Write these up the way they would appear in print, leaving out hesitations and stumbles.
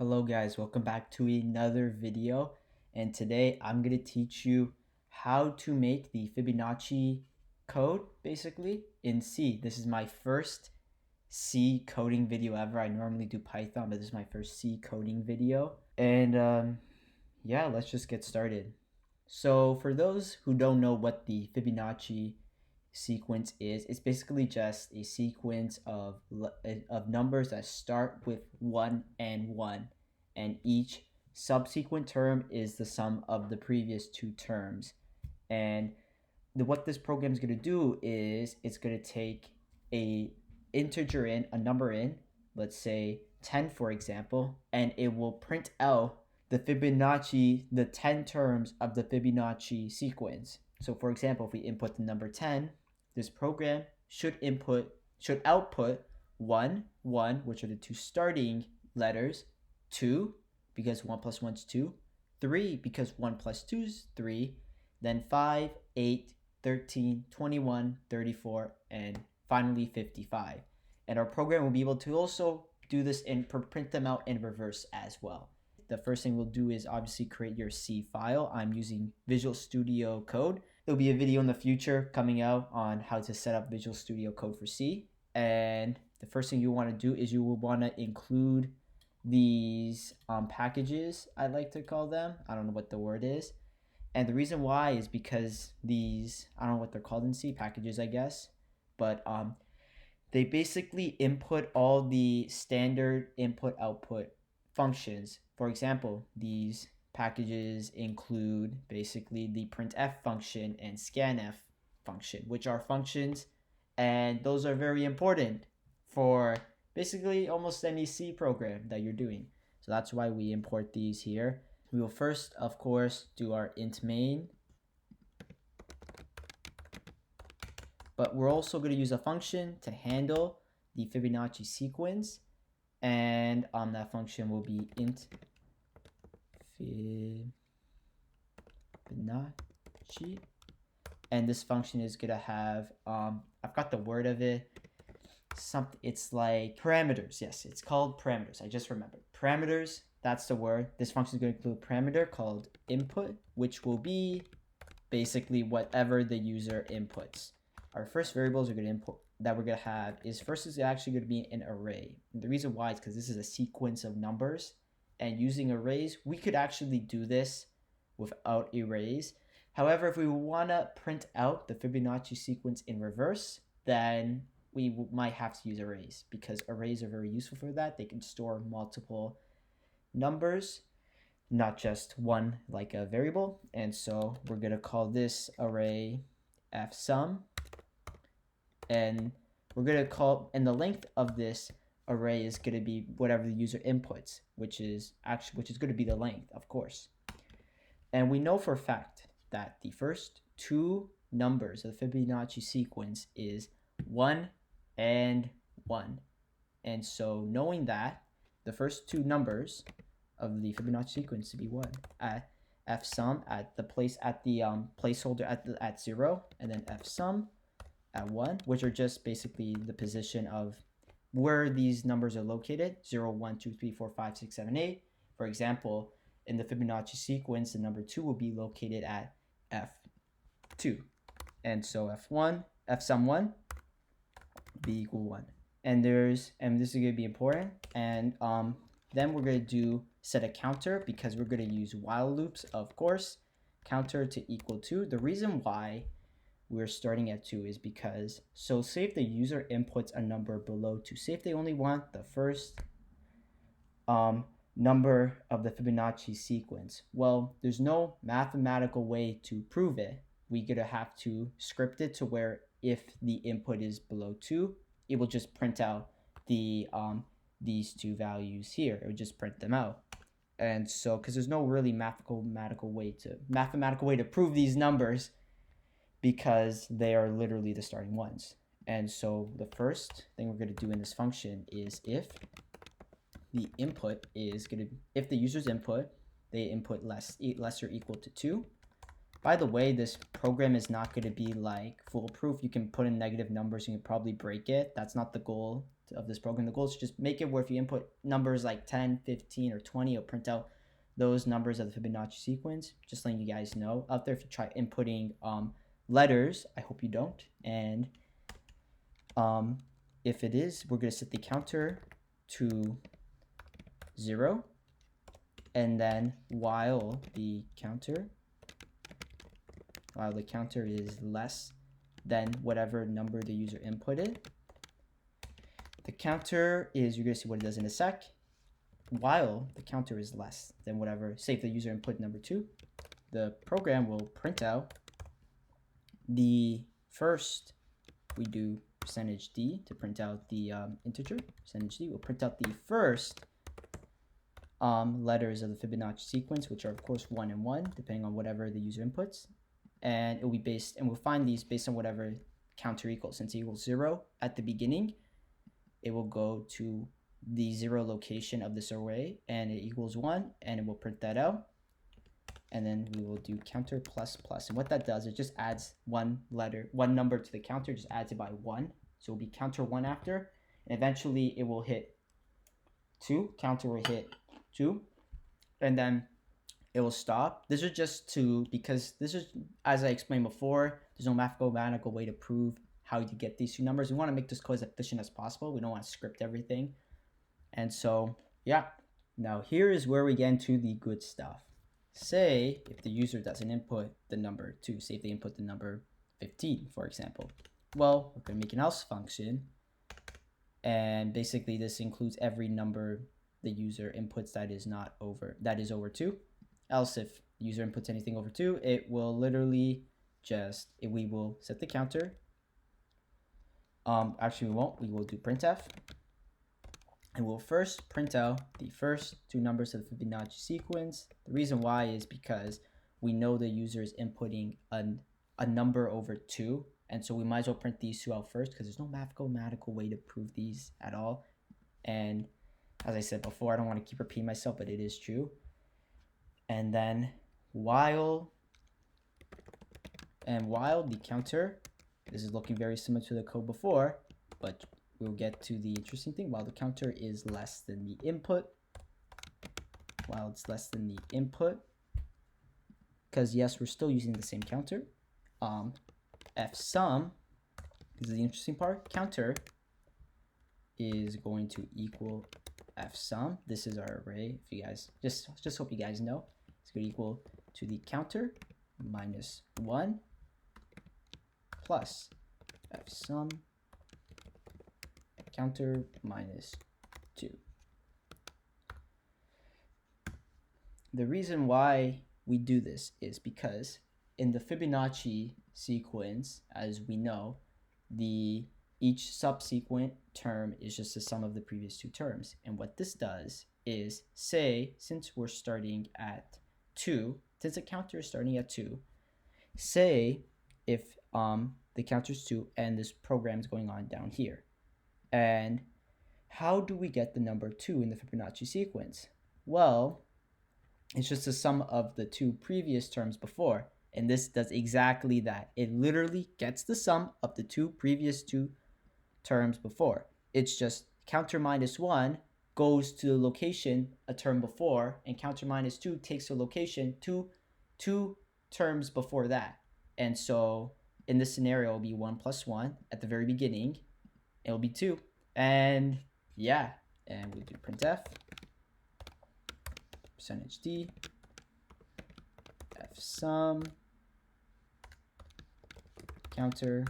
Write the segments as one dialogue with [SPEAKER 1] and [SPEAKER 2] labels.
[SPEAKER 1] Hello guys, welcome back to another video, and today I'm going to teach you how to make the Fibonacci code basically in C. This is my first C coding video ever. I normally do Python, but this is my first C coding video. And yeah, let's just get started. So for those who don't know what the Fibonacci sequence is, it's basically just a sequence of numbers that start with 1 and 1, and each subsequent term is the sum of the previous two terms. And what this program is going to do is it's going to take a number in, let's say 10 for example, and it will print out the 10 terms of the Fibonacci sequence. So for example, if we input the number 10, this program should output 1, 1, which are the two starting letters, 2, because 1 plus 1 is 2, 3, because 1 plus 2 is 3, then 5, 8, 13, 21, 34, and finally 55. And our program will be able to also do this and print them out in reverse as well. The first thing we'll do is obviously create your C file. I'm using Visual Studio Code. There'll be a video in the future coming out on how to set up Visual Studio Code for C. And the first thing you want to do is you will want to include these packages, I like to call them. I don't know what the word is. And the reason why is because these, I don't know what they're called in C, packages I guess, but they basically input all the standard input-output functions. For example, these packages include basically the printf function and scanf function, which are functions, and those are very important for basically almost any C program that you're doing. So that's why we import these here. We will first, of course, do our int main, but we're also going to use a function to handle the Fibonacci sequence, and that function will be int Fibonacci, and this function is going to have, I've got the word of it, it's like parameters. Yes, it's called parameters. I just remembered. Parameters, that's the word. This function is going to include a parameter called input, which will be basically whatever the user inputs. Our first variables are going to input that we're going to have is first is actually going to be an array. And the reason why is because this is a sequence of numbers, and using arrays, we could actually do this without arrays. However, if we want to print out the Fibonacci sequence in reverse, then we might have to use arrays, because arrays are very useful for that. They can store multiple numbers, not just one like a variable. And so we're going to call this array fsum, and we're going to call, and the length of this array is going to be whatever the user inputs, which is going to be the length, of course. And we know for a fact that the first two numbers of the Fibonacci sequence is 1 and 1. And so knowing that the first two numbers of the Fibonacci sequence to be 1 at fsum at the placeholder at 0, and then fsum at 1, which are just basically the position of where these numbers are located, 0, 1, 2, 3, 4, 5, 6, 7, 8. For example, in the Fibonacci sequence, the number 2 will be located at f2. And so fsum 1 be equal 1. And this is going to be important. And then we're going to set a counter, because we're going to use while loops, of course. Counter to equal 2. The reason why we're starting at 2 is because, so say if the user inputs a number below 2, say if they only want the first number of the Fibonacci sequence, well, there's no mathematical way to prove it. We're going to have to script it to where if the input is below 2, it will just print out the these two values here. It would just print them out. And so, because there's no really mathematical way to prove these numbers, because they are literally the starting ones. And so the first thing we're going to do in this function is if the user's input, they input less or equal to 2. By the way, this program is not going to be like foolproof. You can put in negative numbers and you can probably break it. That's not the goal of this program. The goal is to just make it where if you input numbers like 10, 15, or 20, it'll print out those numbers of the Fibonacci sequence. Just letting you guys know out there, if you try inputting letters, I hope you don't. And if it is, we're going to set the counter to 0, and then while the counter is less than whatever number the user inputted, the counter is, you're going to see what it does in a sec. While the counter is less than whatever, say if the user input number 2, the program will print out the first, we do %d to print out the integer, %d will print out the first letters of the Fibonacci sequence, which are of course 1 and 1, depending on whatever the user inputs. And it will be based, and we'll find these based on whatever counter equals. Since it equals 0 at the beginning, it will go to the 0 location of this array, and it equals 1, and it will print that out. And then we will do counter plus plus, and what that does, it just adds one number to the counter, just adds it by 1, so it will be counter 1 after, and eventually it will hit 2, counter will hit 2, and then it will stop. This is just because this is, as I explained before, there's no mathematical way to prove how you get these two numbers. We want to make this code as efficient as possible. We don't want to script everything. And so, yeah. Now here is where we get into the good stuff. Say if the user doesn't input the number 2, say if they input the number 15, for example. Well, we're going to make an else function. And basically this includes every number the user inputs that is over 2. Else if the user inputs anything over 2, it will literally we will set the counter. Actually we won't, we will do printf. And we'll first print out the first 2 numbers of the Fibonacci sequence. The reason why is because we know the user is inputting a number over 2, and so we might as well print these 2 out first because there's no mathematical way to prove these at all. And as I said before, I don't want to keep repeating myself, but it is true. And then while the counter, this is looking very similar to the code before, but we'll get to the interesting thing. While the counter is less than the input, while it's less than the input, because yes, we're still using the same counter, fsum, this is the interesting part, counter is going to equal fsum. This is our array. If you guys, just hope you guys know, it's going to equal to the counter minus 1 plus fsum counter minus 2. The reason why we do this is because in the Fibonacci sequence, as we know, each subsequent term is just the sum of the previous 2 terms. And what this does is, say, since we're starting at 2, since the counter is starting at 2, say if the counter is 2 and this program is going on down here. And how do we get the number 2 in the Fibonacci sequence? Well, it's just the sum of the 2 previous terms before. And this does exactly that. It literally gets the sum of the 2 previous 2 terms before. It's just counter minus 1 goes to the location a term before, and counter minus 2 takes the location two terms before that. And so in this scenario, it'll be 1 plus 1 at the very beginning. It'll be 2. And yeah, and we do printf %d fsum counter,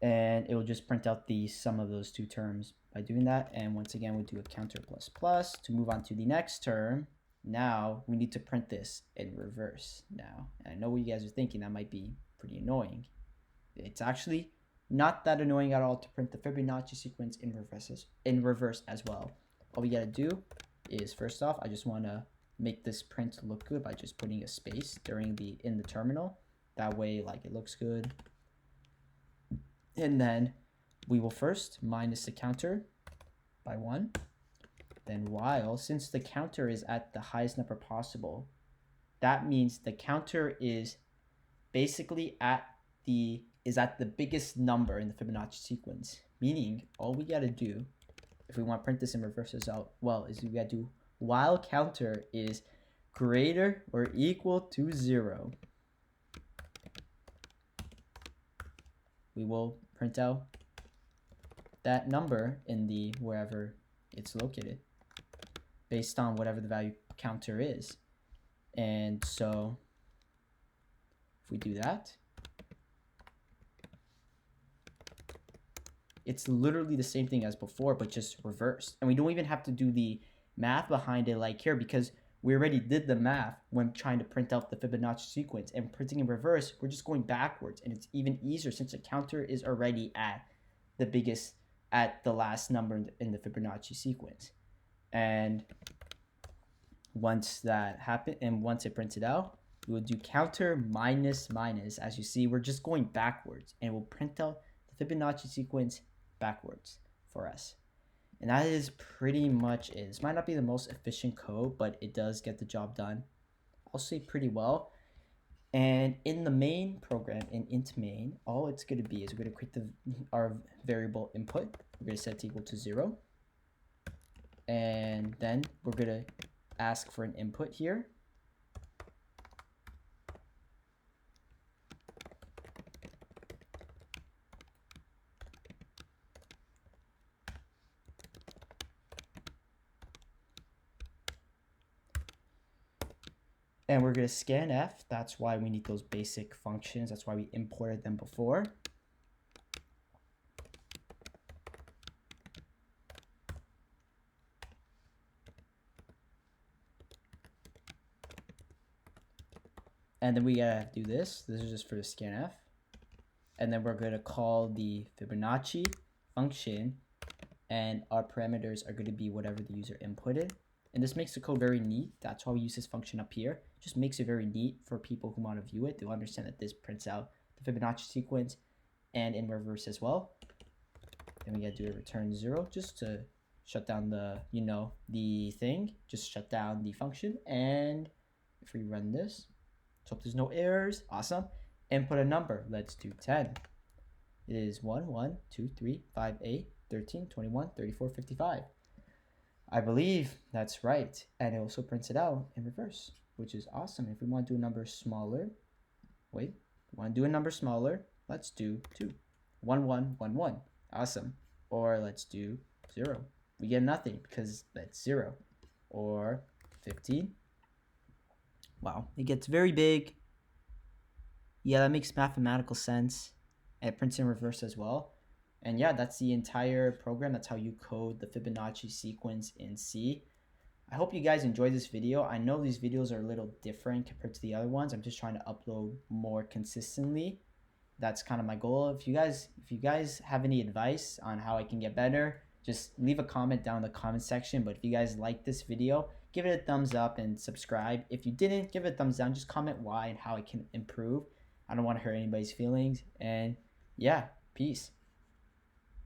[SPEAKER 1] and it will just print out the sum of those 2 terms by doing that. And once again, we do a counter plus plus to move on to the next term. Now we need to print this in reverse now. And I know what you guys are thinking, that might be pretty annoying. It's actually not that annoying at all to print the Fibonacci sequence in reverse as well. All we gotta do is, first off, I just want to make this print look good by just putting a space in the terminal. That way, like, it looks good. And then we will first minus the counter by 1. Then while, since the counter is at the highest number possible, that means the counter is basically at the is at the biggest number in the Fibonacci sequence, meaning all we got to do if we want to print this in reverse as well is we got to do while counter is greater or equal to 0. We will print out that number in the wherever it's located based on whatever the value counter is. And so if we do that, it's literally the same thing as before, but just reversed. And we don't even have to do the math behind it like here, because we already did the math when trying to print out the Fibonacci sequence. And printing in reverse, we're just going backwards. And it's even easier since the counter is already at the biggest, at the last number in the Fibonacci sequence. And once that happened, and once it printed out, we will do counter minus minus. As you see, we're just going backwards, and we'll print out the Fibonacci sequence backwards for us. And that is pretty much it. This might not be the most efficient code, but it does get the job done, I'll say, pretty well. And in the main program, in int main, all it's going to be is we're going to create our variable input. We're going to set it equal to 0. And then we're going to ask for an input here. And we're going to scan f. That's why we need those basic functions. That's why we imported them before. And then we gotta do this. This is just for the scanf. And then we're gonna call the Fibonacci function, and our parameters are gonna be whatever the user inputted. And this makes the code very neat. That's why we use this function up here. It just makes it very neat for people who want to view it. They'll understand that this prints out the Fibonacci sequence and in reverse as well. And we gotta do a return 0 just to shut down the, the thing. Just shut down the function. And if we run this, so if there's no errors, awesome. Input a number. Let's do 10. It is 1, 1, 2, 3, 5, 8, 13, 21, 34, 55. I believe that's right. And it also prints it out in reverse, which is awesome. If we want to do a number smaller, we want to do a number smaller, let's do 2. 1, 1, 1, 1. Awesome. Or let's do 0. We get nothing because that's 0. Or 15. Wow, it gets very big. Yeah, that makes mathematical sense. And it prints in reverse as well. And yeah, that's the entire program. That's how you code the Fibonacci sequence in C. I hope you guys enjoyed this video. I know these videos are a little different compared to the other ones. I'm just trying to upload more consistently. That's kind of my goal. If you guys have any advice on how I can get better, just leave a comment down in the comment section. But if you guys like this video, give it a thumbs up and subscribe. If you didn't, give it a thumbs down. Just comment why and how I can improve. I don't want to hurt anybody's feelings. And yeah, peace.